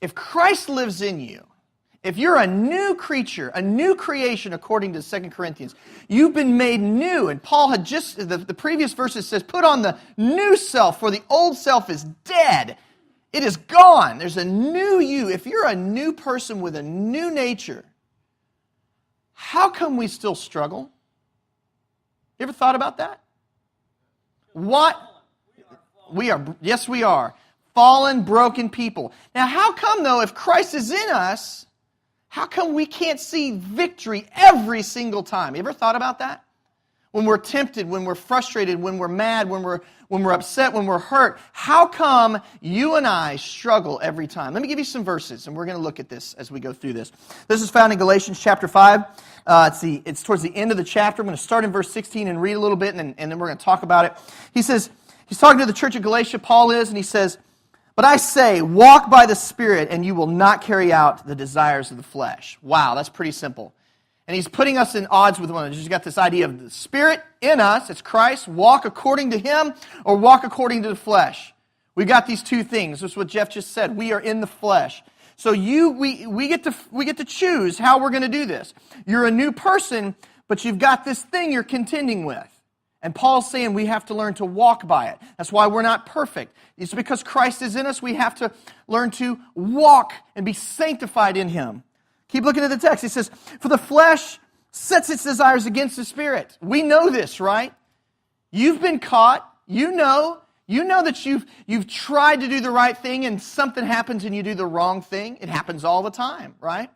If Christ lives in you, if you're a new creature, a new creation according to 2 Corinthians, you've been made new. And Paul had just, the previous verses says, put on the new self, for the old self is dead. It is gone. There's a new you. If you're a new person with a new nature, how come we still struggle? You ever thought about that? What? Yes, we are. Fallen, broken people. Now, how come, though, if Christ is in us, how come we can't see victory every single time? You ever thought about that? When we're tempted, when we're frustrated, when we're mad, when we're upset, when we're hurt, how come you and I struggle every time? Let me give you some verses, and we're going to look at this as we go through this. This is found in Galatians chapter 5. It's towards the end of the chapter. I'm going to start in verse 16 and read a little bit, and then we're going to talk about it. He says, he's talking to the church of Galatia, Paul is, and he says, "But I say, walk by the Spirit, and you will not carry out the desires of the flesh." Wow, that's pretty simple. And he's putting us in odds with one another. He's got this idea of the Spirit in us, it's Christ, walk according to Him, or walk according to the flesh. We've got these two things. This is what Jeff just said. We are in the flesh. So we get to choose how we're going to do this. You're a new person, but you've got this thing you're contending with. And Paul's saying we have to learn to walk by it. That's why we're not perfect. It's because Christ is in us, we have to learn to walk and be sanctified in Him. Keep looking at the text. He says, "For the flesh sets its desires against the Spirit." We know this, right? You've been caught. You know that you've tried to do the right thing and something happens and you do the wrong thing. It happens all the time, right?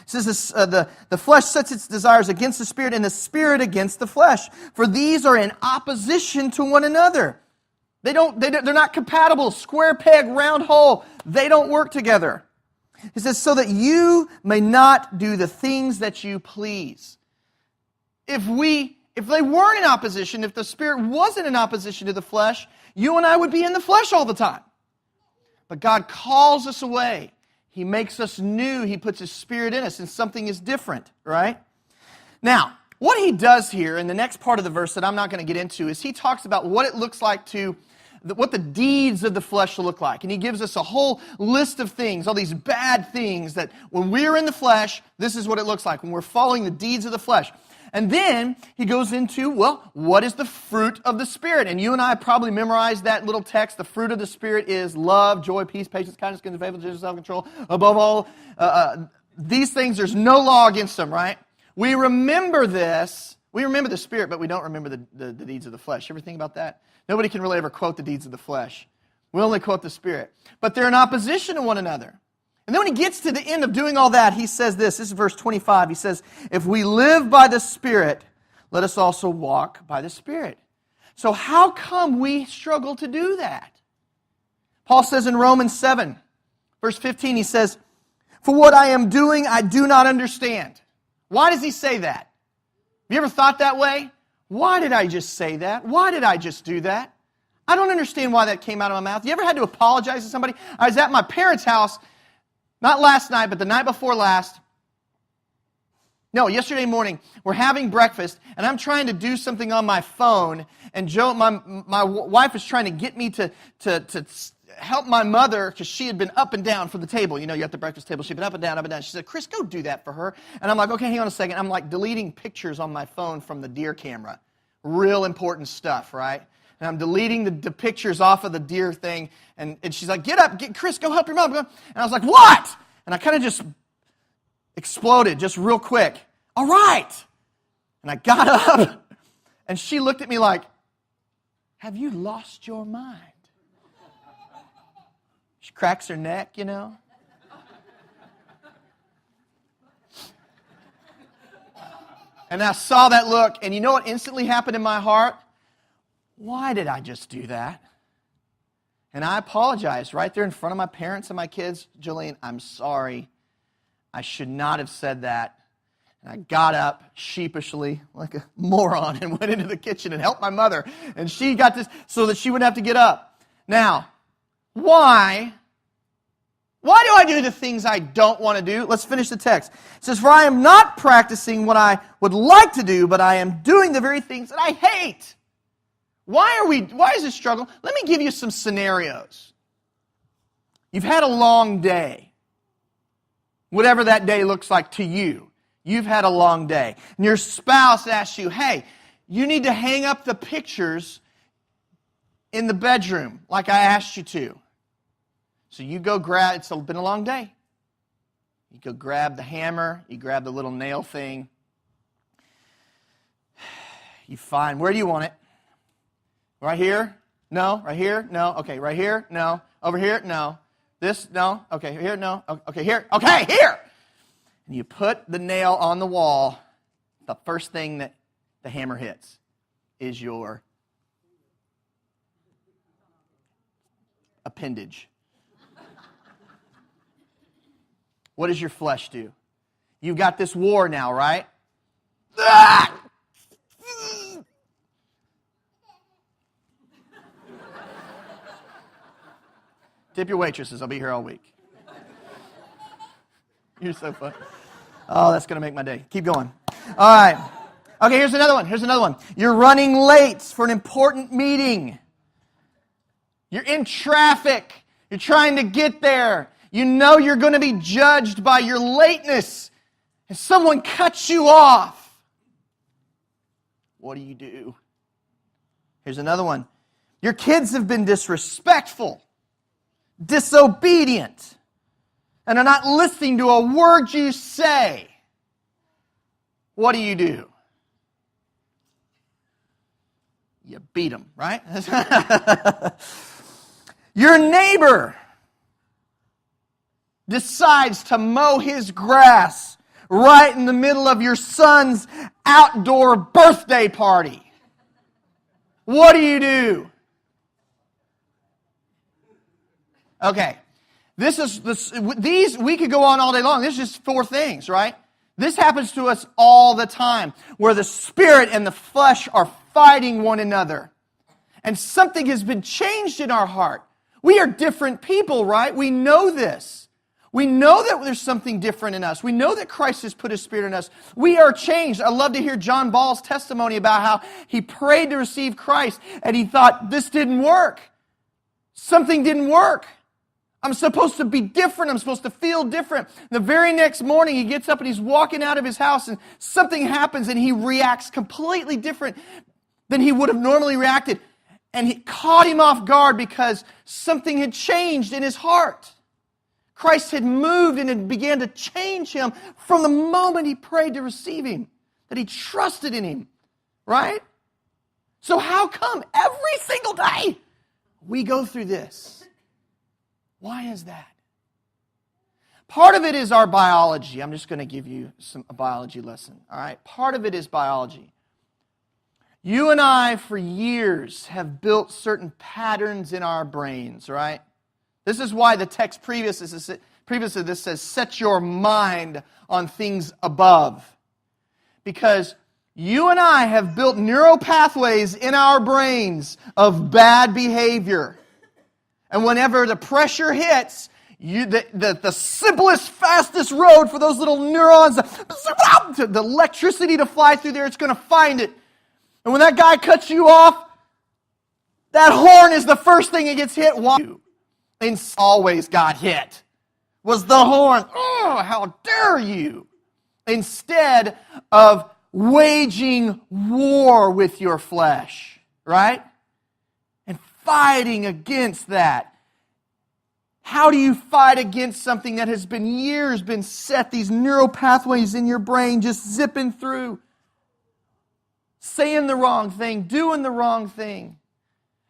It says the flesh sets its desires against the Spirit, and the Spirit against the flesh. For these are in opposition to one another. They're not compatible. Square peg, round hole. They don't work together. It says, so that you may not do the things that you please. If they weren't in opposition, if the Spirit wasn't in opposition to the flesh, you and I would be in the flesh all the time. But God calls us away. He makes us new. He puts His Spirit in us, and something is different, right? Now, what He does here in the next part of the verse that I'm not going to get into is He talks about what it looks like what the deeds of the flesh will look like. And He gives us a whole list of things, all these bad things that when we're in the flesh, this is what it looks like, when we're following the deeds of the flesh. And then He goes into, well, what is the fruit of the Spirit? And you and I probably memorized that little text. The fruit of the Spirit is love, joy, peace, patience, kindness, goodness, faithfulness, self-control. Above all, these things, there's no law against them, right? We remember this. We remember the Spirit, but we don't remember the deeds of the flesh. You ever think about that? Nobody can really ever quote the deeds of the flesh. We only quote the Spirit. But they're in opposition to one another. And then when He gets to the end of doing all that, He says this. This is verse 25. He says, "If we live by the Spirit, let us also walk by the Spirit." So how come we struggle to do that? Paul says in Romans 7, verse 15, he says, "For what I am doing, I do not understand." Why does he say that? Have you ever thought that way? Why did I just say that? Why did I just do that? I don't understand why that came out of my mouth. You ever had to apologize to somebody? I was at my parents' house, not last night, but the night before last. No, yesterday morning. We're having breakfast, and I'm trying to do something on my phone, and Joe, my wife is trying to get me to help my mother, because she had been up and down from the table. You know, you're at the breakfast table. She'd been up and down, up and down. She said, "Chris, go do that for her." And I'm like, okay, hang on a second. I'm like deleting pictures on my phone from the deer camera. Real important stuff, right? And I'm deleting the pictures off of the deer thing. And she's like, "Get up, Chris, go help your mom." And I was like, "What?" And I kind of just exploded just real quick. "All right." And I got up, and she looked at me like, "Have you lost your mind?" She cracks her neck, you know. And I saw that look, and you know what instantly happened in my heart? Why did I just do that? And I apologized right there in front of my parents and my kids. "Jolene, I'm sorry. I should not have said that." And I got up sheepishly, like a moron, and went into the kitchen and helped my mother. And she got this so that she wouldn't have to get up. Now, why do I do the things I don't want to do? Let's finish the text. It says, "For I am not practicing what I would like to do, but I am doing the very things that I hate." Why is this struggle? Let me give you some scenarios. You've had a long day. Whatever that day looks like to you. You've had a long day. And your spouse asks you, hey, you need to hang up the pictures in the bedroom like I asked you to. So you go grab, it's been a long day. You go grab the hammer, you grab the little nail thing. You find, where do you want it? Right here? No. Right here? No. Okay, right here? No. Over here? No. This? No. Okay, here? No. Okay, here? Okay, here! And you put the nail on the wall. The first thing that the hammer hits is your appendage. What does your flesh do? You've got this war now, right? Ah! Tip your waitresses. I'll be here all week. You're so funny. Oh, that's going to make my day. Keep going. All right. Okay, here's another one. You're running late for an important meeting. You're in traffic. You're trying to get there. You know you're going to be judged by your lateness. And someone cuts you off. What do? Here's another one. Your kids have been disrespectful, disobedient, and are not listening to a word you say. What do? You beat them, right? Your neighbor decides to mow his grass right in the middle of your son's outdoor birthday party. What do? Okay, these we could go on all day long. This is just 4 things, right? This happens to us all the time, where the spirit and the flesh are fighting one another. And something has been changed in our heart. We are different people, right? We know this. We know that there's something different in us. We know that Christ has put His Spirit in us. We are changed. I love to hear John Ball's testimony about how he prayed to receive Christ and he thought, this didn't work. Something didn't work. I'm supposed to be different. I'm supposed to feel different. The very next morning, he gets up and he's walking out of his house and something happens and he reacts completely different than he would have normally reacted. And it caught him off guard because something had changed in his heart. Christ had moved and it began to change him from the moment he prayed to receive Him, that he trusted in Him, right? So how come every single day we go through this? Why is that? Part of it is our biology. I'm just going to give you a biology lesson, all right? Part of it is biology. You and I, for years, have built certain patterns in our brains, right? This is why the text previous to this says, set your mind on things above. Because you and I have built neural pathways in our brains of bad behavior. And whenever the pressure hits, the simplest, fastest road for those little neurons, the electricity to fly through there, it's going to find it. And when that guy cuts you off, that horn is the first thing that gets hit. And always got hit was the horn. Oh, how dare you! Instead of waging war with your flesh, right? And fighting against that. How do you fight against something that has been years been set, these neural pathways in your brain just zipping through? Saying the wrong thing, doing the wrong thing.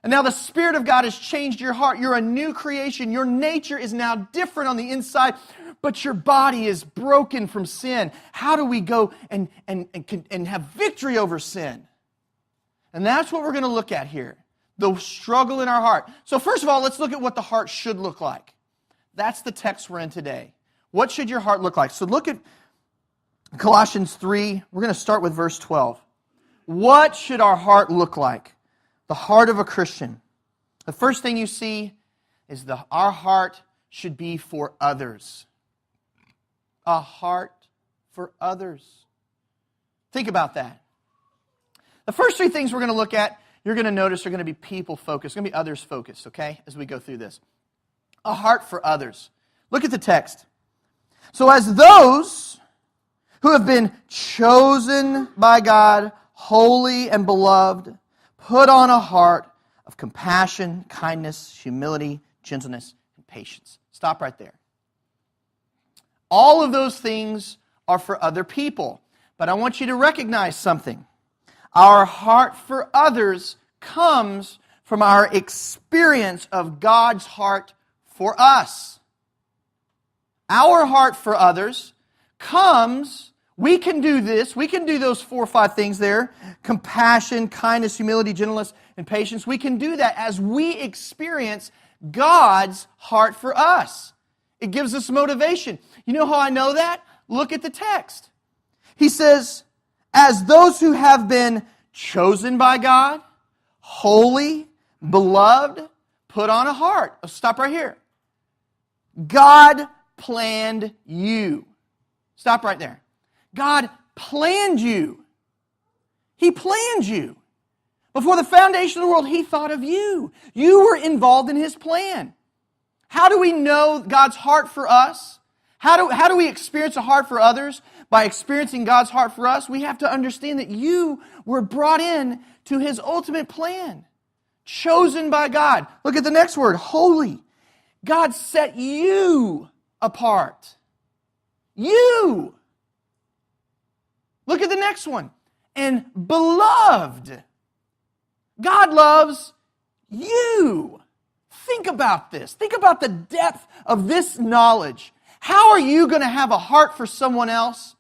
And now the Spirit of God has changed your heart. You're a new creation. Your nature is now different on the inside, but your body is broken from sin. How do we go and have victory over sin? And that's what we're going to look at here. The struggle in our heart. So first of all, let's look at what the heart should look like. That's the text we're in today. What should your heart look like? So look at Colossians 3. We're going to start with verse 12. What should our heart look like? The heart of a Christian. The first thing you see is our heart should be for others. A heart for others. Think about that. The first 3 things we're going to look at, you're going to notice are going to be people focused. It's going to be others focused, okay, as we go through this. A heart for others. Look at the text. So as those who have been chosen by God, holy and beloved, put on a heart of compassion, kindness, humility, gentleness, and patience. Stop right there. All of those things are for other people. But I want you to recognize something. Our heart for others comes from our experience of God's heart for us. Our heart for others comes, we can do this, we can do those 4 or 5 things there, compassion, kindness, humility, gentleness, and patience. We can do that as we experience God's heart for us. It gives us motivation. You know how I know that? Look at the text. He says, as those who have been chosen by God, holy, beloved, put on a heart. Let's stop right here. God planned you. Stop right there. God planned you. He planned you. Before the foundation of the world, He thought of you. You were involved in His plan. How do we know God's heart for us? How do we experience a heart for others? By experiencing God's heart for us, we have to understand that you were brought in to His ultimate plan. Chosen by God. Look at the next word, holy. God set you apart. You. Look at the next one. And beloved. God loves you. Think about this. Think about the depth of this knowledge. How are you going to have a heart for someone else?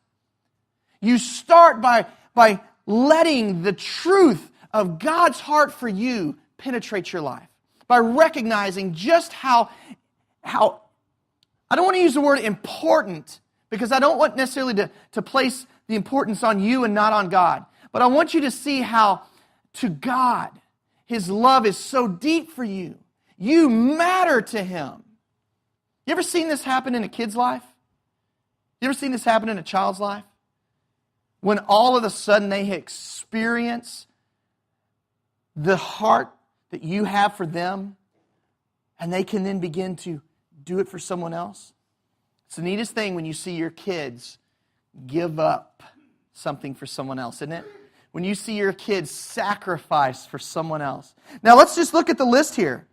You start by letting the truth of God's heart for you penetrate your life. By recognizing just how I don't want to use the word important, because I don't want necessarily to place the importance on you and not on God. But I want you to see how to God, His love is so deep for you. You matter to Him. You ever seen this happen in a kid's life? You ever seen this happen in a child's life? When all of a sudden they experience the heart that you have for them, and they can then begin to do it for someone else. It's the neatest thing when you see your kids give up something for someone else, isn't it? When you see your kids sacrifice for someone else. Now let's just look at the list here.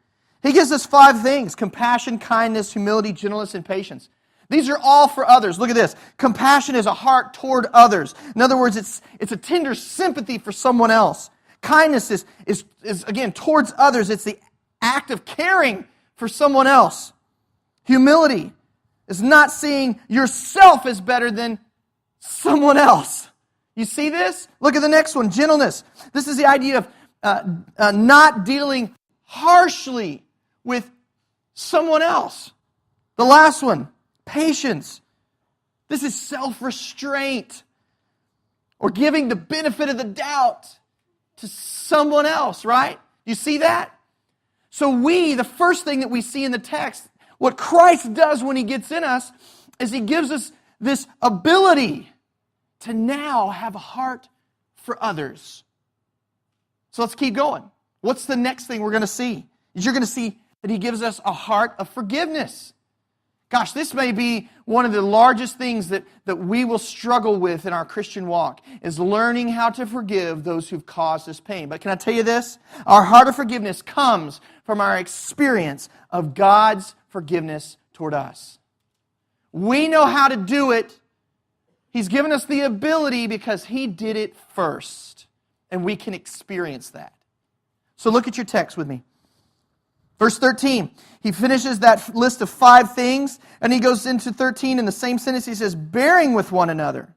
He gives us 5 things: compassion, kindness, humility, gentleness, and patience. These are all for others. Look at this. Compassion is a heart toward others. In other words, it's a tender sympathy for someone else. Kindness is again, towards others. It's the act of caring for someone else. Humility is not seeing yourself as better than someone else. You see this? Look at the next one, gentleness. This is the idea of not dealing harshly with someone else. The last one, patience. This is self-restraint, or giving the benefit of the doubt to someone else, right? You see that? So the first thing that we see in the text, what Christ does when He gets in us, is He gives us this ability to now have a heart for others. So let's keep going. What's the next thing we're going to see? You're going to see that He gives us a heart of forgiveness. Gosh, this may be one of the largest things that we will struggle with in our Christian walk, is learning how to forgive those who've caused us pain. But can I tell you this? Our heart of forgiveness comes from our experience of God's forgiveness toward us. We know how to do it. He's given us the ability because He did it first, and we can experience that. So look at your text with me. Verse 13, he finishes that list of 5 things, and he goes into 13 in the same sentence. He says, bearing with one another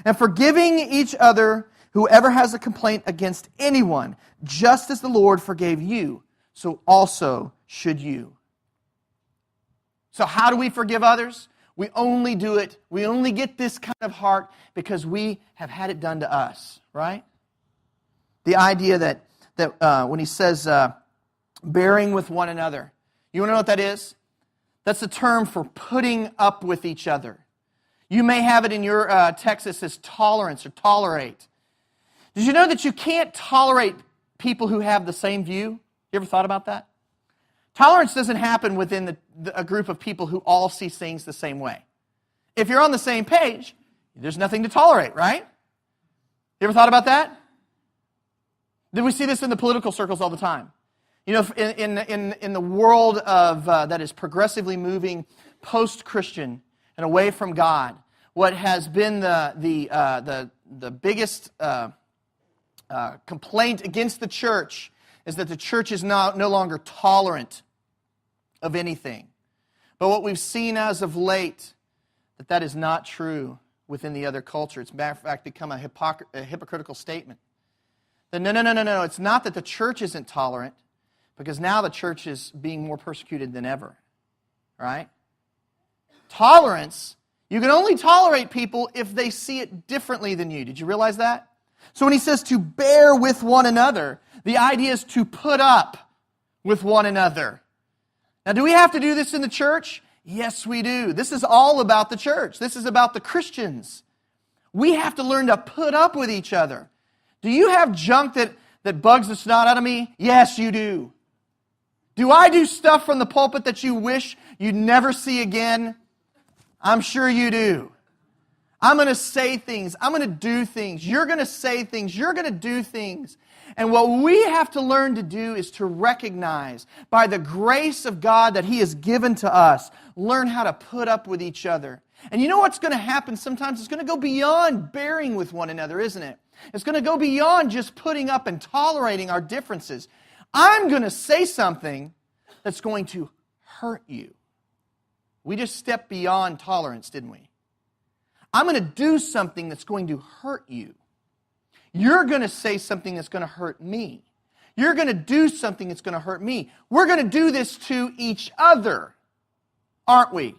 and forgiving each other, whoever has a complaint against anyone, just as the Lord forgave you, so also should you. So how do we forgive others? We only do it, we only get this kind of heart because we have had it done to us, right? The idea that when he says, bearing with one another. You want to know what that is? That's a term for putting up with each other. You may have it in your text that says tolerance or tolerate. Did you know that you can't tolerate people who have the same view? You ever thought about that? Tolerance doesn't happen within a group of people who all see things the same way. If you're on the same page, there's nothing to tolerate, right? You ever thought about that? Did we see this in the political circles all the time? You know, in the world of that is progressively moving post-Christian and away from God, what has been the biggest complaint against the church is that the church is no longer tolerant of anything. But what we've seen as of late, that is not true within the other culture. It's, matter of fact, become a hypocritical statement. No. It's not that the church isn't tolerant, because now the church is being more persecuted than ever. Right? Tolerance, you can only tolerate people if they see it differently than you. Did you realize that? So when he says to bear with one another, the idea is to put up with one another. Now, do we have to do this in the church? Yes, we do. This is all about the church. This is about the Christians. We have to learn to put up with each other. Do you have junk that bugs the snot out of me? Yes, you do. Do I do stuff from the pulpit that you wish you'd never see again? I'm sure you do. I'm going to say things. I'm going to do things. You're going to say things. You're going to do things. And what we have to learn to do is to recognize, by the grace of God that He has given to us, learn how to put up with each other. And you know what's going to happen sometimes? It's going to go beyond bearing with one another, isn't it? It's going to go beyond just putting up and tolerating our differences. I'm going to say something that's going to hurt you. We just stepped beyond tolerance, didn't we? I'm going to do something that's going to hurt you. You're going to say something that's going to hurt me. You're going to do something that's going to hurt me. We're going to do this to each other, aren't we?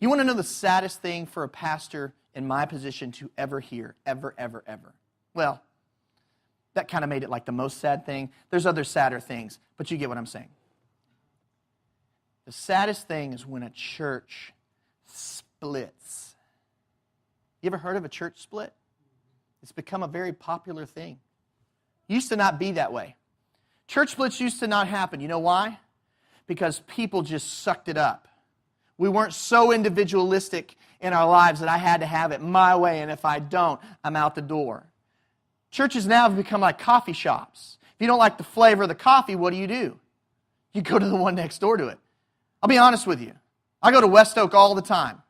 You want to know the saddest thing for a pastor in my position to ever hear, ever? Well, that kind of made it like the most sad thing. There's other sadder things, but you get what I'm saying. The saddest thing is when a church splits. You ever heard of a church split? It's become a very popular thing. It used to not be that way. Church splits used to not happen. You know why? Because people just sucked it up. We weren't so individualistic in our lives that I had to have it my way, and if I don't, I'm out the door. Churches now have become like coffee shops. If you don't like the flavor of the coffee, what do? You go to the one next door to it. I'll be honest with you. I go to West Oak all the time.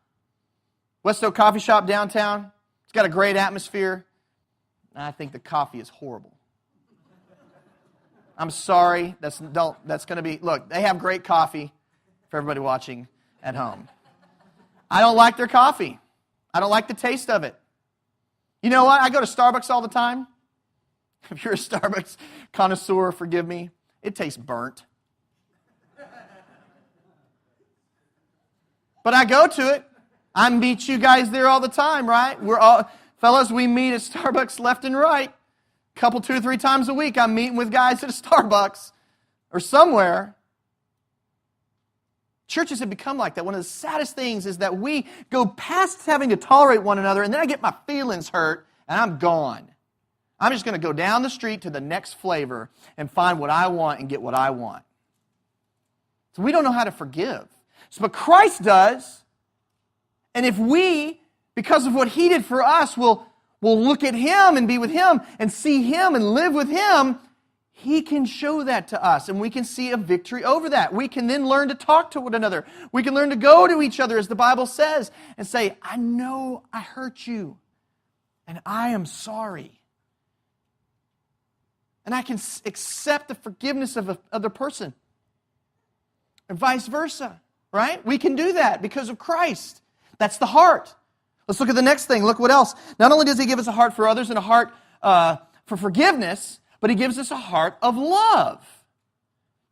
West Oak Coffee Shop downtown. It's got a great atmosphere. I think the coffee is horrible. I'm sorry. That's going to be... Look, they have great coffee for everybody watching at home. I don't like their coffee. I don't like the taste of it. You know what? I go to Starbucks all the time. If you're a Starbucks connoisseur, forgive me. It tastes burnt. But I go to it. I meet you guys there all the time, right? Fellas, we meet at Starbucks left and right. A couple, 2 or 3 times a week, I'm meeting with guys at a Starbucks or somewhere. Churches have become like that. One of the saddest things is that we go past having to tolerate one another, and then I get my feelings hurt, and I'm gone. I'm just going to go down the street to the next flavor and find what I want and get what I want. So we don't know how to forgive. But Christ does. And if we, because of what He did for us, will look at Him and be with Him and see Him and live with Him, He can show that to us, and we can see a victory over that. We can then learn to talk to one another. We can learn to go to each other, as the Bible says, and say, I know I hurt you, and I am sorry. And I can accept the forgiveness of other person, and vice versa, right? We can do that because of Christ. That's the heart. Let's look at the next thing. Look what else. Not only does He give us a heart for others and a heart for forgiveness, but He gives us a heart of love.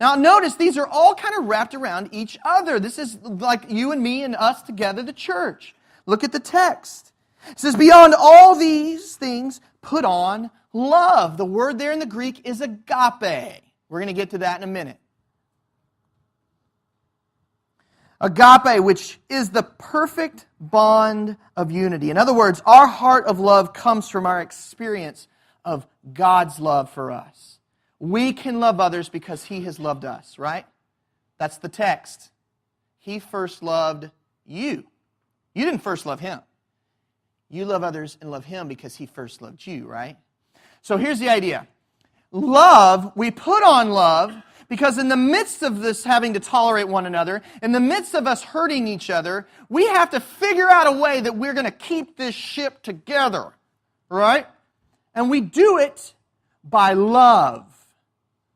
Now notice these are all kind of wrapped around each other. This is like you and me and us together, the church. Look at the text. It says, beyond all these things, put on love. The word there in the Greek is agape. We're going to get to that in a minute. Agape, which is the perfect bond of unity. In other words, our heart of love comes from our experience of God's love for us. We can love others because He has loved us, right? That's the text. He first loved you. You didn't first love Him. You love others and love Him because He first loved you, right? So here's the idea. Love, we put on love because in the midst of this having to tolerate one another, in the midst of us hurting each other, we have to figure out a way that we're going to keep this ship together, right? And we do it by love.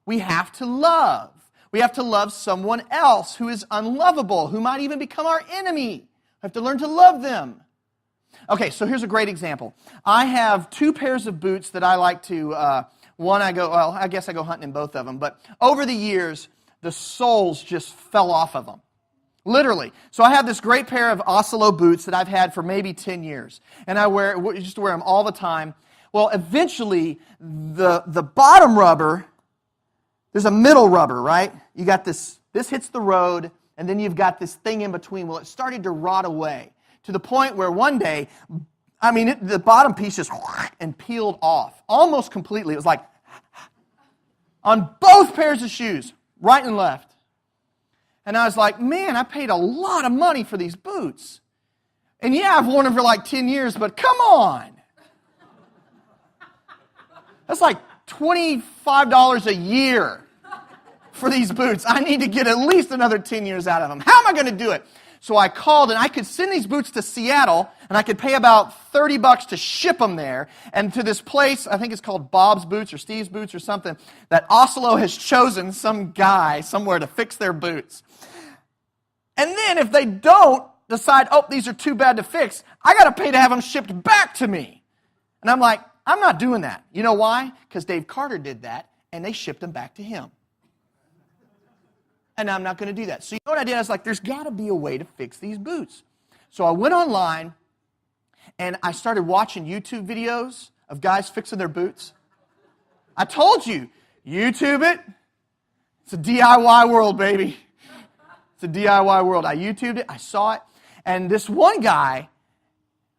We have to love. We have to love someone else who is unlovable, who might even become our enemy. We have to learn to love them. Okay, so here's a great example. I have 2 pairs of boots that I like to, I guess I go hunting in both of them, but over the years, the soles just fell off of them. Literally. So I have this great pair of Oslo boots that I've had for maybe 10 years, and I used to wear them all the time. Well, eventually, the bottom rubber, there's a middle rubber, right? You got this hits the road, and then you've got this thing in between. Well, it started to rot away to the point where one day, the bottom piece just and peeled off almost completely. It was like on both pairs of shoes, right and left. And I was like, man, I paid a lot of money for these boots. And yeah, I've worn them for like 10 years, but come on. That's like $25 a year for these boots. I need to get at least another 10 years out of them. How am I going to do it? So I called, and I could send these boots to Seattle, and I could pay about $30 to ship them there, and to this place, I think it's called Bob's Boots or Steve's Boots or something, that Oslo has chosen some guy somewhere to fix their boots. And then if they don't decide, oh, these are too bad to fix, I got to pay to have them shipped back to me. And I'm like, I'm not doing that. You know why? Because Dave Carter did that, and they shipped them back to him. And I'm not going to do that. So you know what I did? I was like, there's got to be a way to fix these boots. So I went online, and I started watching YouTube videos of guys fixing their boots. I told you, YouTube it. It's a DIY world, baby. It's a DIY world. I YouTubed it. I saw it. And this one guy,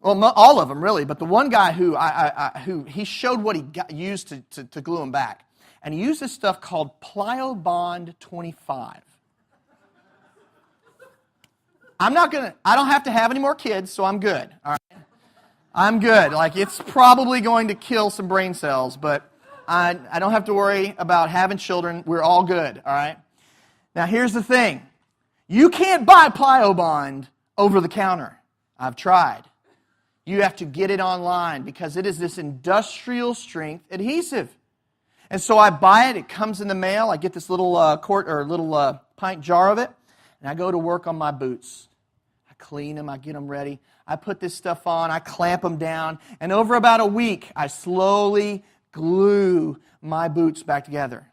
well, all of them really, but the one guy who he showed what he used to glue them back. And he used this stuff called Pliobond 25. I don't have to have any more kids, so I'm good. All right? I'm good. Like, it's probably going to kill some brain cells, but I don't have to worry about having children. We're all good, all right? Now, here's the thing. You can't buy Pliobond over the counter. I've tried. You have to get it online because it is this industrial strength adhesive. And so I buy it. It comes in the mail. I get this little pint jar of it, and I go to work on my boots. I clean them. I get them ready. I put this stuff on. I clamp them down. And over about a week, I slowly glue my boots back together.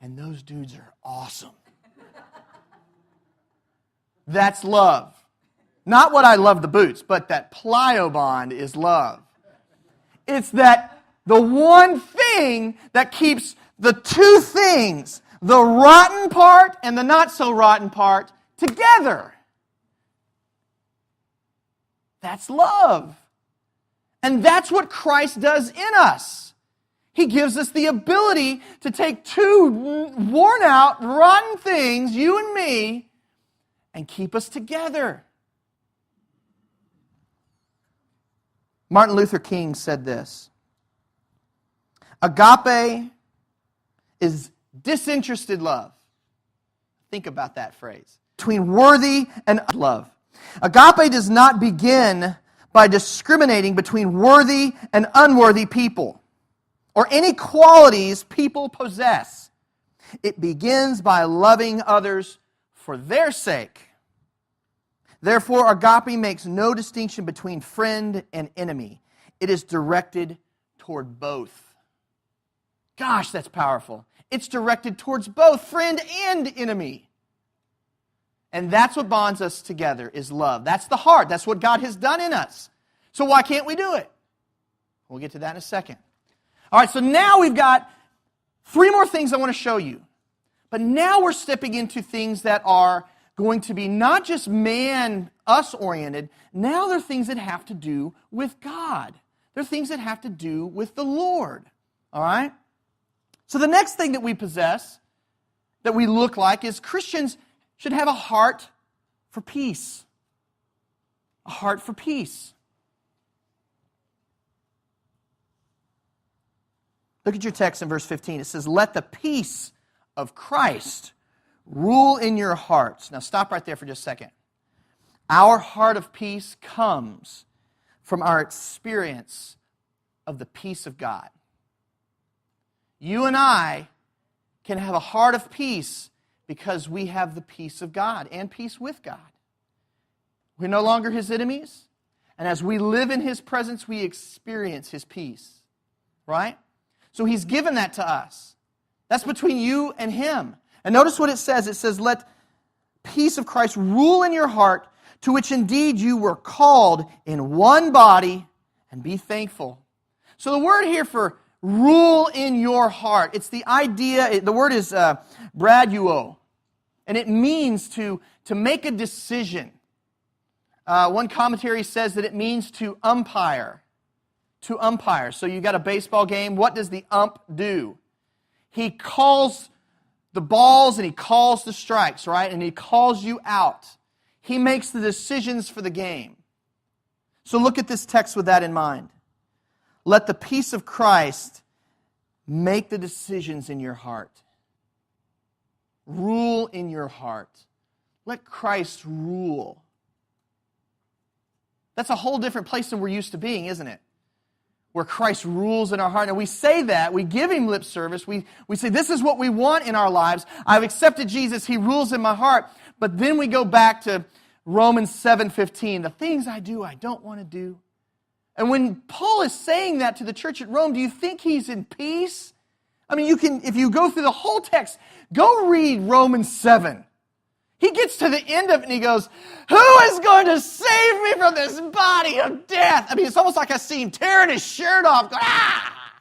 And those dudes are awesome. That's love. Not what I love the boots, but that Pliobond is love. It's that the one thing that keeps the two things, the rotten part and the not so rotten part, together. That's love. And that's what Christ does in us. He gives us the ability to take two worn out, rotten things, you and me, and keep us together. Martin Luther King said this: agape is disinterested love. Think about that phrase. Between worthy and love. Agape does not begin by discriminating between worthy and unworthy people or any qualities people possess. It begins by loving others for their sake. Therefore, agape makes no distinction between friend and enemy. It is directed toward both. Gosh, that's powerful. It's directed towards both friend and enemy. And that's what bonds us together, is love. That's the heart. That's what God has done in us. So why can't we do it? We'll get to that in a second. All right, so now we've got three more things I want to show you. But now we're stepping into things that are going to be not just us-oriented. Now they're things that have to do with God. They're things that have to do with the Lord. All right? So the next thing that we possess, that we look like, is Christians should have a heart for peace. A heart for peace. Look at your text in verse 15. It says, "Let the peace of Christ rule in your hearts." Now stop right there for just a second. Our heart of peace comes from our experience of the peace of God. You and I can have a heart of peace because we have the peace of God and peace with God. We're no longer His enemies, and as we live in His presence, we experience His peace. Right? So He's given that to us. That's between you and Him. And notice what it says. It says, "Let peace of Christ rule in your heart, to which indeed you were called in one body, and be thankful." So the word here for rule in your heart, it's the idea, the word is braduo, and it means to make a decision. One commentary says that it means to umpire. To umpire. So you got a baseball game. What does the ump do? He calls the balls and he calls the strikes, right? And he calls you out. He makes the decisions for the game. So look at this text with that in mind. Let the peace of Christ make the decisions in your heart. Rule in your heart. Let Christ rule. That's a whole different place than we're used to being, isn't it? Where Christ rules in our heart. And we say that, we give Him lip service. We say, this is what we want in our lives. I've accepted Jesus, He rules in my heart. But then we go back to Romans 7:15. The things I do, I don't want to do. And when Paul is saying that to the church at Rome, do you think he's in peace? I mean, you can, if you go through the whole text, go read Romans 7. He gets to the end of it and he goes, "Who is going to save me from this body of death?" I mean, it's almost like I see him tearing his shirt off, going, "Ah!"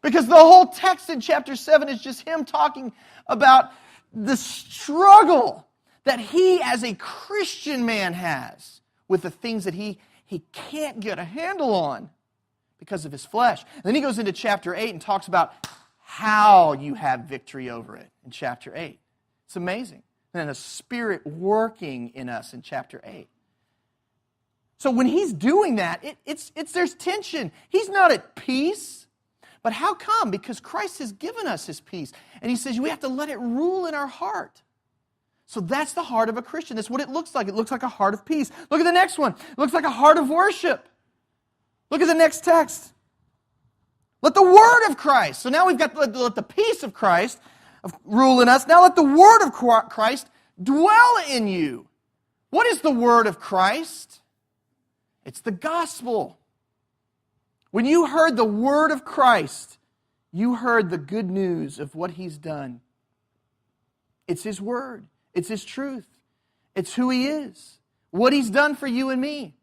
Because the whole text in chapter 7 is just him talking about the struggle that he as a Christian man has with the things that he can't get a handle on because of his flesh. And then he goes into chapter 8 and talks about how you have victory over it in chapter 8. It's amazing. And then the Spirit working in us in chapter 8. So when he's doing that, there's tension. He's not at peace. But how come? Because Christ has given us His peace. And He says we have to let it rule in our heart. So that's the heart of a Christian. That's what it looks like. It looks like a heart of peace. Look at the next one. It looks like a heart of worship. Look at the next text. Let the word of Christ. So now we've got let the peace of Christ rule in us. Now let the word of Christ dwell in you. What is the word of Christ? It's the gospel. When you heard the word of Christ, you heard the good news of what He's done. It's His word. It's His truth. It's who He is. What He's done for you and me.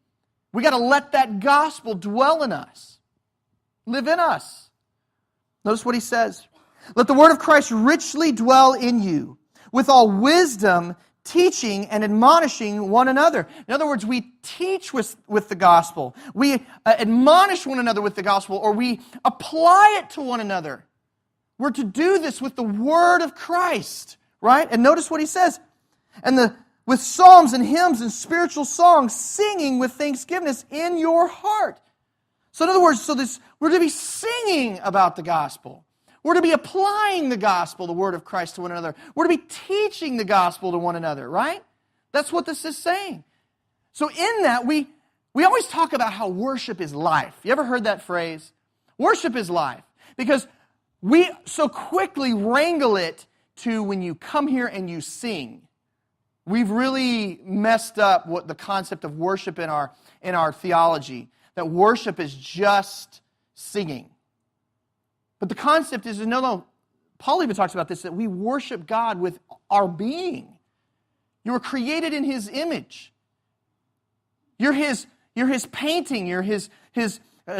We got to let that gospel dwell in us. Live in us. Notice what he says. Let the word of Christ richly dwell in you, with all wisdom, teaching and admonishing one another. In other words, we teach with the gospel. We admonish one another with the gospel, or we apply it to one another. We're to do this with the word of Christ, right? And notice what he says. And with psalms and hymns and spiritual songs, singing with thanksgivingness in your heart. So in other words, we're to be singing about the gospel. We're to be applying the gospel, the word of Christ, to one another. We're to be teaching the gospel to one another, right? That's what this is saying. So in that, we always talk about how worship is life. You ever heard that phrase? Worship is life. Because we so quickly wrangle it to when you come here and you sing. We've really messed up what the concept of worship in our theology. That worship is just singing. But the concept is, no, Paul even talks about this, that we worship God with our being. You were created in His image. You're His painting, you're His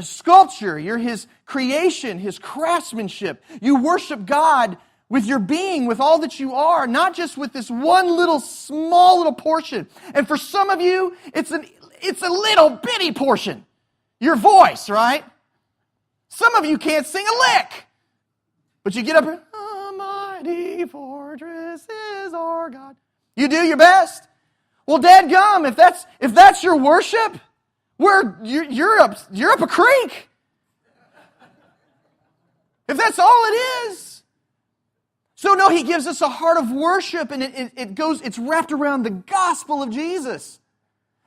sculpture, you're His creation, His craftsmanship. You worship God with your being, with all that you are, not just with this one little small little portion. And for some of you, it's a little bitty portion. Your voice, right? Some of you can't sing a lick. But you get up and, a mighty fortress is our God. You do your best. Well, dadgum, if that's your worship, you're up a creek. If that's all it is. So no, he gives us a heart of worship, and it's wrapped around the gospel of Jesus.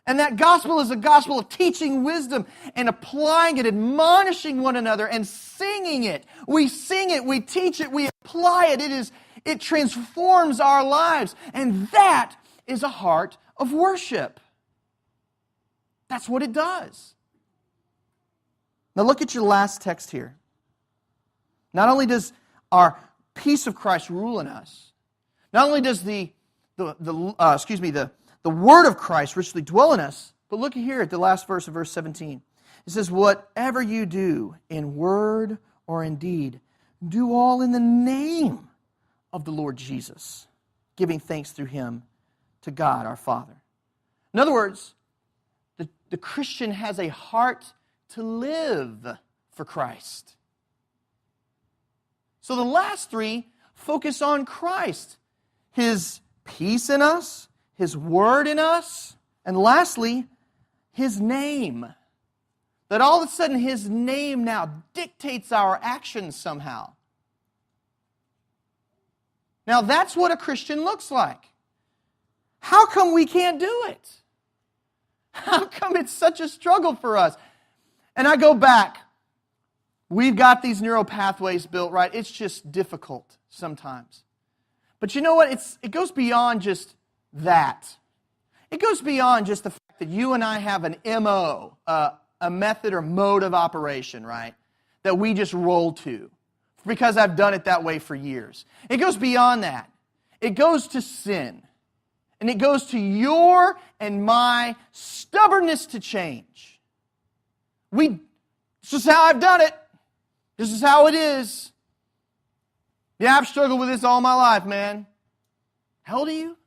And that gospel is a gospel of teaching wisdom and applying it, admonishing one another and singing it. We sing it, we teach it, we apply it. It transforms our lives. And that is a heart of worship. That's what it does. Now look at your last text here. Not only does our peace of Christ rule in us, not only does the word of Christ richly dwell in us, but look here at the last verse of verse 17. It says, whatever you do in word or in deed, do all in the name of the Lord Jesus, giving thanks through Him to God our Father. In other words, the Christian has a heart to live for Christ. So the last three focus on Christ, His peace in us, His word in us, and lastly, His name. That all of a sudden His name now dictates our actions somehow. Now that's what a Christian looks like. How come we can't do it? How come it's such a struggle for us? And I go back. We've got these neural pathways built, right? It's just difficult sometimes. But you know what? It goes beyond just that. It goes beyond just the fact that you and I have an MO, a method or mode of operation, right? That we just roll to because I've done it that way for years. It goes beyond that. It goes to sin. And it goes to your and my stubbornness to change. This is how I've done it. This is how it is. Yeah, I've struggled with this all my life, man. How old are you?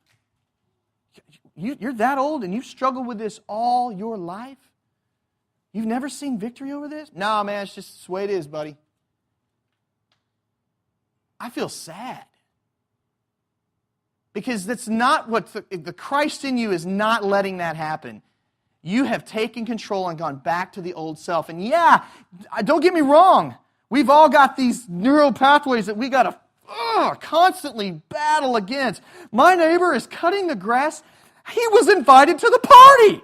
You're that old and you've struggled with this all your life? You've never seen victory over this? No, man, it's just the way it is, buddy. I feel sad. Because that's not what the Christ in you is not letting that happen. You have taken control and gone back to the old self. And yeah, don't get me wrong. We've all got these neural pathways that we got to constantly battle against. My neighbor is cutting the grass. He was invited to the party.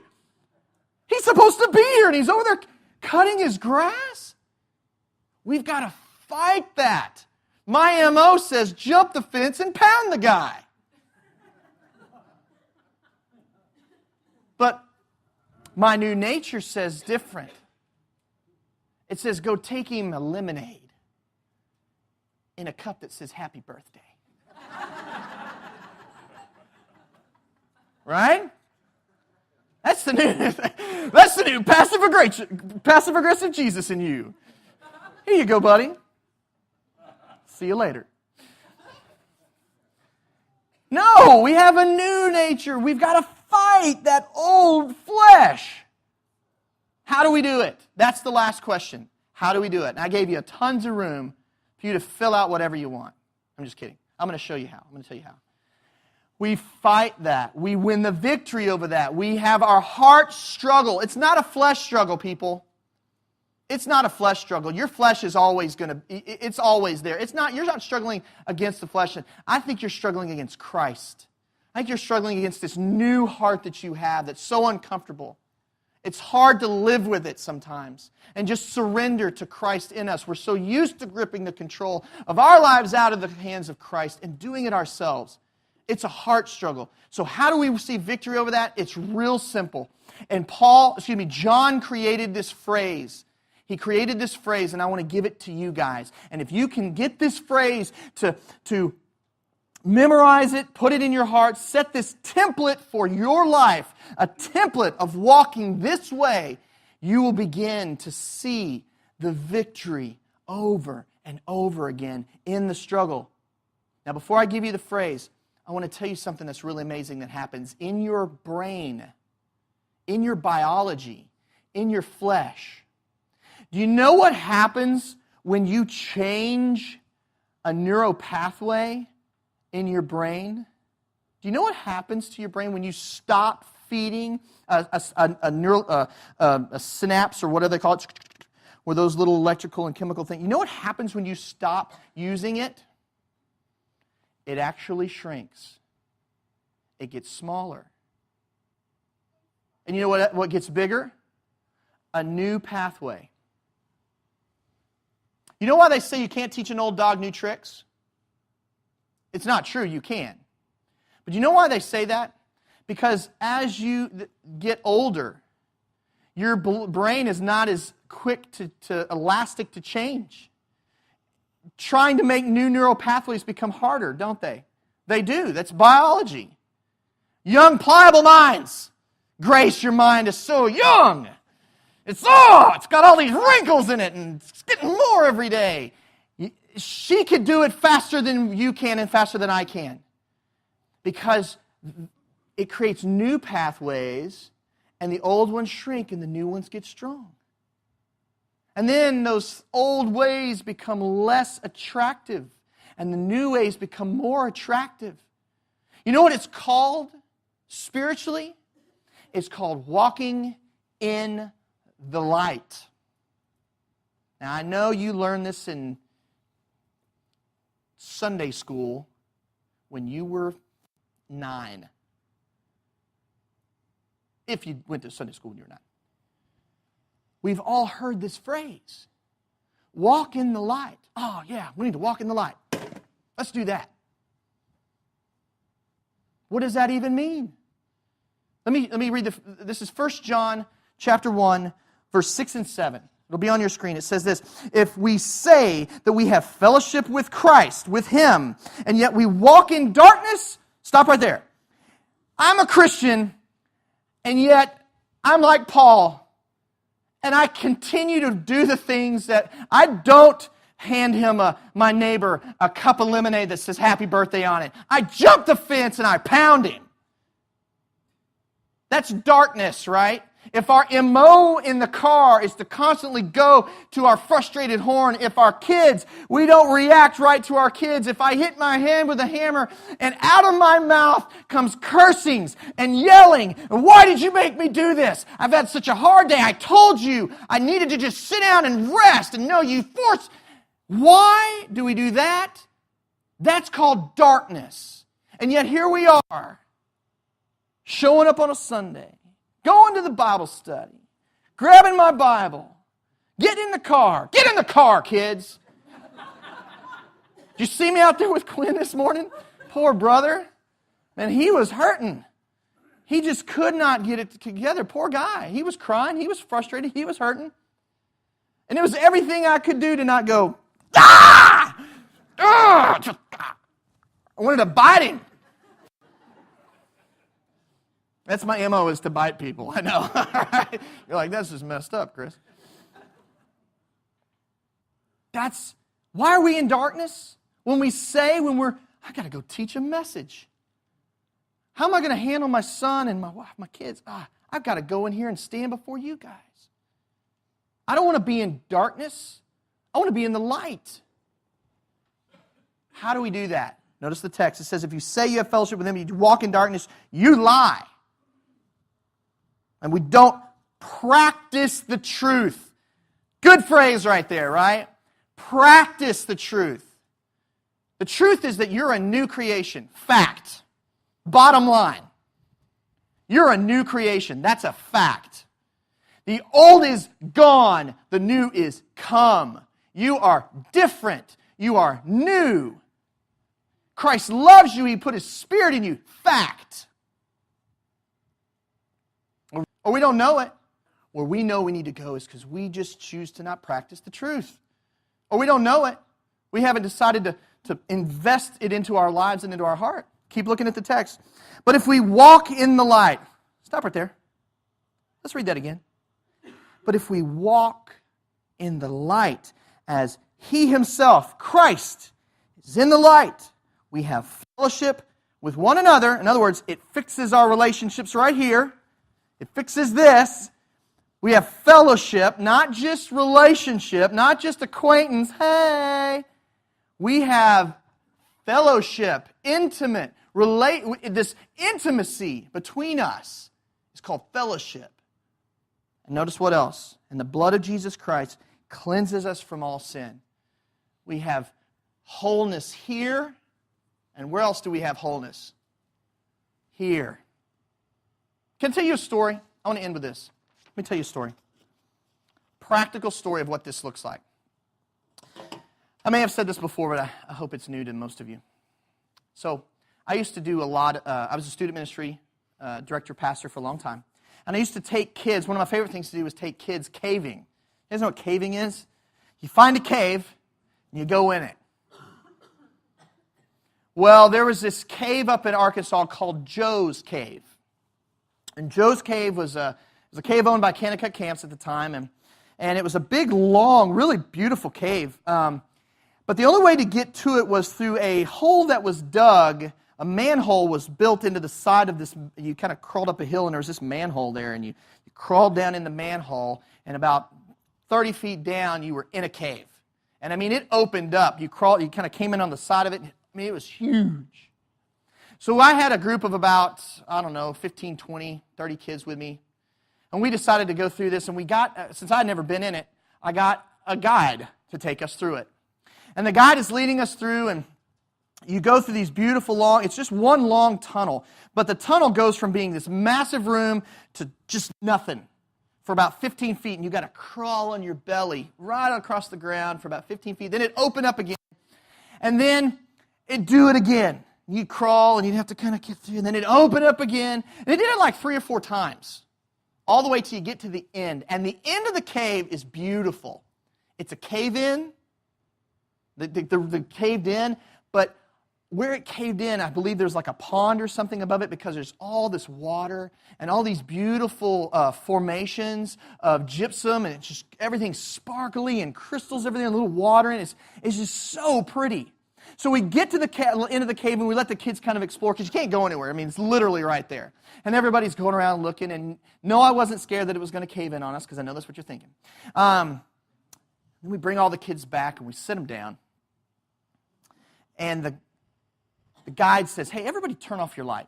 He's supposed to be here, and he's over there cutting his grass. We've got to fight that. My MO says jump the fence and pound the guy. But my new nature says different. It says, go take him a lemonade in a cup that says happy birthday. Right? That's the new passive aggressive Jesus in you. Here you go, buddy. See you later. No, we have a new nature. We've got to fight that old flesh. How do we do it? That's the last question. How do we do it? And I gave you tons of room for you to fill out whatever you want. I'm just kidding. I'm going to show you how. I'm going to tell you how. We fight that. We win the victory over that. We have our heart struggle. It's not a flesh struggle, people. It's not a flesh struggle. Your flesh is always it's always there. You're not struggling against the flesh. I think you're struggling against Christ. I think you're struggling against this new heart that you have that's so uncomfortable. It's hard to live with it sometimes and just surrender to Christ in us. We're so used to gripping the control of our lives out of the hands of Christ and doing it ourselves. It's a heart struggle. So how do we receive victory over that? It's real simple. And John created this phrase. He created this phrase, and I want to give it to you guys. And if you can get this phrase to memorize it, put it in your heart, set this template for your life, a template of walking this way, you will begin to see the victory over and over again in the struggle. Now, before I give you the phrase, I want to tell you something that's really amazing that happens in your brain, in your biology, in your flesh. Do you know what happens when you change a neural pathway in your brain? Do you know what happens to your brain when you stop feeding a neural a synapse, or whatever they call it, where those little electrical and chemical things? You know what happens when you stop using it? It actually shrinks. It gets smaller. And you know what gets bigger? A new pathway. You know why they say you can't teach an old dog new tricks? It's not true, you can. But you know why they say that? Because as you get older, your brain is not as quick to elastic to change. Trying to make new neural pathways become harder, don't they? They do. That's biology. Young, pliable minds. Grace, your mind is so young. It's got all these wrinkles in it, and it's getting more every day. She could do it faster than you can and faster than I can. Because it creates new pathways, and the old ones shrink and the new ones get strong. And then those old ways become less attractive, and the new ways become more attractive. You know what it's called spiritually? It's called walking in the light. Now, I know you learned this in Sunday school when you were 9. If you went to Sunday school when you were 9. We've all heard this phrase. Walk in the light. Oh, yeah, we need to walk in the light. Let's do that. What does that even mean? Let me read this is 1 John chapter 1, verse 6 and 7. It'll be on your screen. It says this: if we say that we have fellowship with Christ, with Him, and yet we walk in darkness, stop right there. I'm a Christian, and yet I'm like Paul, and I continue to do the things that I don't hand him my neighbor a cup of lemonade that says happy birthday on it. I jump the fence and I pound him. That's darkness, right? If our MO in the car is to constantly go to our frustrated horn, if our kids, we don't react right to our kids, if I hit my hand with a hammer and out of my mouth comes cursings and yelling, why did you make me do this? I've had such a hard day. I told you I needed to just sit down and rest, and no, you forced. Why do we do that? That's called darkness. And yet here we are, showing up on a Sunday, going to the Bible study, grabbing my Bible, getting in the car. Get in the car, kids. Did you see me out there with Quinn this morning? Poor brother. Man, he was hurting. He just could not get it together. Poor guy. He was crying. He was frustrated. He was hurting. And it was everything I could do to not go, ah! Ah! I wanted to bite him. That's my MO, is to bite people. I know. You're like, that's just messed up, Chris. Why are we in darkness? When I got to go teach a message. How am I going to handle my son and my wife, my kids? I've got to go in here and stand before you guys. I don't want to be in darkness. I want to be in the light. How do we do that? Notice the text. It says, if you say you have fellowship with Him, you walk in darkness, you lie. And we don't practice the truth. Good phrase right there, right? Practice the truth. The truth is that you're a new creation. Fact. Bottom line. You're a new creation. That's a fact. The old is gone. The new is come. You are different. You are new. Christ loves you. He put His Spirit in you. Fact. Or we don't know it. Where we know we need to go is because we just choose to not practice the truth. Or we don't know it. We haven't decided to invest it into our lives and into our heart. Keep looking at the text. But if we walk in the light. Stop right there. Let's read that again. But if we walk in the light as He Himself, Christ, is in the light, we have fellowship with one another. In other words, it fixes our relationships right here. It fixes this. We have fellowship, not just relationship, not just acquaintance. Hey, We have fellowship, this intimacy between us is called fellowship. And notice what else? And the blood of Jesus Christ cleanses us from all sin. We have wholeness here. And where else do we have wholeness? Here. Can I tell you a story? I want to end with this. Let me tell you a story. Practical story of what this looks like. I may have said this before, but I hope it's new to most of you. So, I used to do I was a student ministry director, pastor for a long time. And I used to take kids, one of my favorite things to do was take kids caving. You guys know what caving is? You find a cave, and you go in it. Well, there was this cave up in Arkansas called Joe's Cave. And Joe's Cave was a cave owned by Kanakuk Camps at the time, and it was a big, long, really beautiful cave. But the only way to get to it was through a hole that was dug. A manhole was built into the side of this. You kind of crawled up a hill, and there was this manhole there, and you crawled down in the manhole, and about 30 feet down, you were in a cave. And I mean, it opened up. You kind of came in on the side of it. I mean, it was huge. So I had a group of about, 15, 20, 30 kids with me. And we decided to go through this, and since I had never been in it, I got a guide to take us through it. And the guide is leading us through, and you go through these beautiful it's just one long tunnel. But the tunnel goes from being this massive room to just nothing for about 15 feet. And you've got to crawl on your belly right across the ground for about 15 feet. Then it open up again. And then it do it again. You'd crawl, and you'd have to kind of get through. And then it'd open up again. And it did it like 3 or 4 times. All the way till you get to the end. And the end of the cave is beautiful. It's a cave-in. The caved in, but where it caved in, I believe there's like a pond or something above it because there's all this water and all these beautiful formations of gypsum, and it's just everything's sparkly and crystals, everything, a little water, and it's just so pretty. So we get to the end of the cave, and we let the kids kind of explore because you can't go anywhere. I mean, it's literally right there. And everybody's going around looking, and no, I wasn't scared that it was going to cave in on us because I know that's what you're thinking. Then we bring all the kids back, and we sit them down. And the guide says, hey, everybody turn off your light.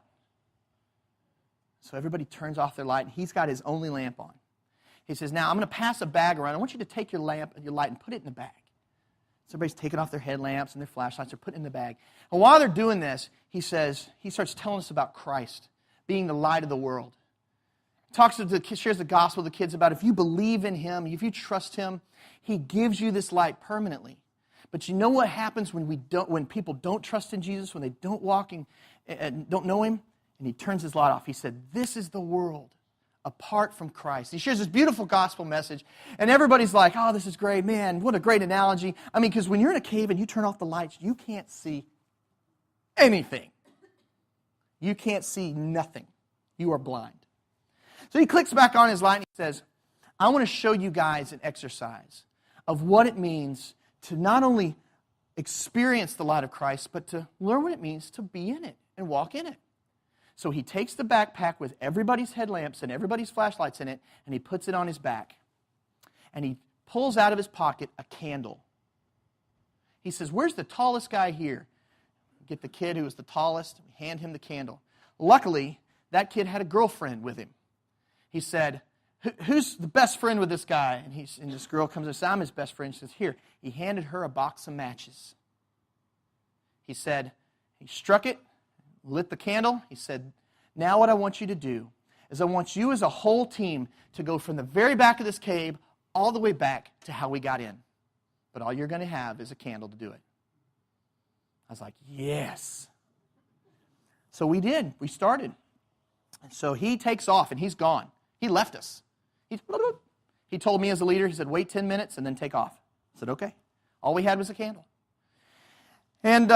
So everybody turns off their light, and he's got his only lamp on. He says, now I'm going to pass a bag around. I want you to take your lamp and your light and put it in the bag. So everybody's taking off their headlamps and their flashlights. They're putting it in the bag. And while they're doing this, he starts telling us about Christ being the light of the world. Shares the gospel with the kids about if you believe in Him, if you trust Him, He gives you this light permanently. But you know what happens when people don't trust in Jesus, when they don't walk and don't know Him? And He turns His light off. He said, this is the world apart from Christ. He shares this beautiful gospel message, and everybody's like, oh, this is great. Man, what a great analogy. I mean, because when you're in a cave and you turn off the lights, you can't see anything. You can't see nothing. You are blind. So he clicks back on his light and he says, I want to show you guys an exercise of what it means to not only experience the light of Christ, but to learn what it means to be in it and walk in it. So he takes the backpack with everybody's headlamps and everybody's flashlights in it, and he puts it on his back. And he pulls out of his pocket a candle. He says, where's the tallest guy here? Get the kid who was the tallest, hand him the candle. Luckily, that kid had a girlfriend with him. He said, who's the best friend with this guy? And this girl comes and says, I'm his best friend. She says, here. He handed her a box of matches. He said, he struck it, lit the candle. He said, now what I want you to do is I want you as a whole team to go from the very back of this cave all the way back to how we got in. But all you're going to have is a candle to do it. I was like, yes. So we did. We started. And so he takes off, and he's gone. He left us. He told me as a leader, he said, wait 10 minutes and then take off. I said, okay. All we had was a candle. And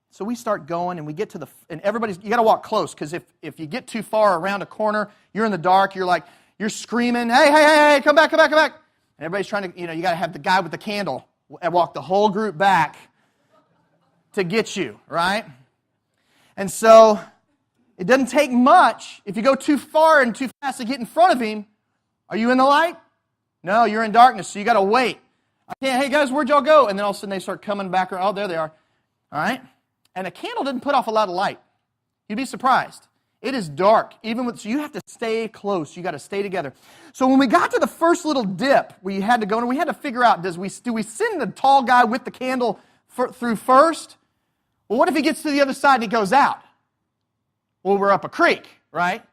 so we start going, and we get to and you got to walk close, because if you get too far around a corner, you're in the dark, you're screaming, hey, come back. And everybody's trying to, you got to have the guy with the candle and walk the whole group back to get you, right? And so it doesn't take much. If you go too far and too fast to get in front of him, are you in the light? No, you're in darkness, so you got to wait. Okay, hey guys, where'd y'all go? And then all of a sudden they start coming back around. Oh, there they are. All right? And a candle didn't put off a lot of light. You'd be surprised. It is dark, so you have to stay close. You got to stay together. So when we got to the first little dip, we had to go and we had to figure out: do we send the tall guy with the candle through first? Well, what if he gets to the other side and he goes out? Well, we're up a creek, right?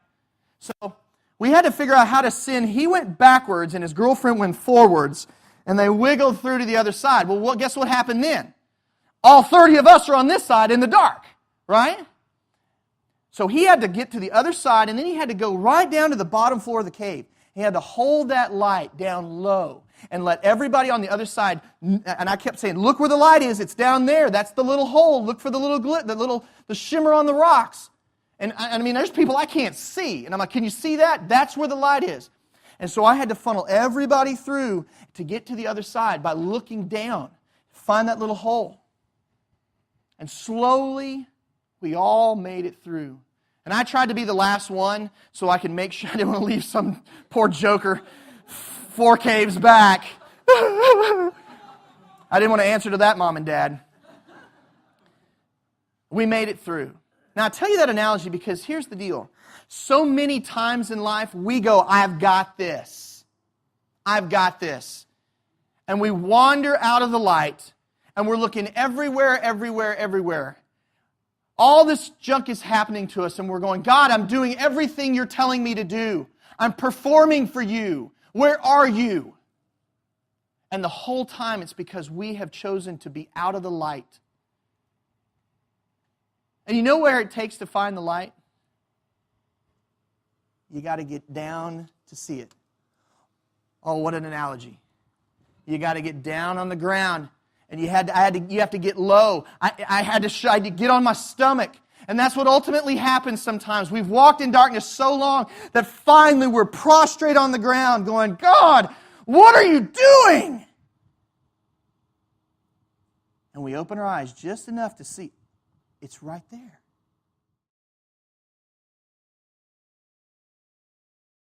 So we had to figure out how to send. He went backwards and his girlfriend went forwards, and they wiggled through to the other side. Well, guess what happened then? All 30 of us are on this side in the dark, right? So he had to get to the other side, and then he had to go right down to the bottom floor of the cave. He had to hold that light down low and let everybody on the other side, and I kept saying, look where the light is, it's down there, that's the little hole, look for the little the shimmer on the rocks. And I mean, there's people I can't see, and I'm like, can you see that? That's where the light is. And so I had to funnel everybody through to get to the other side by looking down, find that little hole. And slowly, we all made it through. And I tried to be the last one so I could make sure I didn't want to leave some poor joker 4 caves back. I didn't want to answer to that, Mom and Dad. We made it through. Now, I tell you that analogy because here's the deal. So many times in life, we go, I've got this. I've got this. And we wander out of the light, and we're looking everywhere, everywhere, everywhere. All this junk is happening to us, and we're going, God, I'm doing everything you're telling me to do. I'm performing for you. Where are you? And the whole time it's because we have chosen to be out of the light. And you know where it takes to find the light? You got to get down to see it. Oh, what an analogy. You got to get down on the ground. And you have to get low. I had to get on my stomach. And that's what ultimately happens sometimes. We've walked in darkness so long that finally we're prostrate on the ground going, God, what are you doing? And we open our eyes just enough to see it's right there.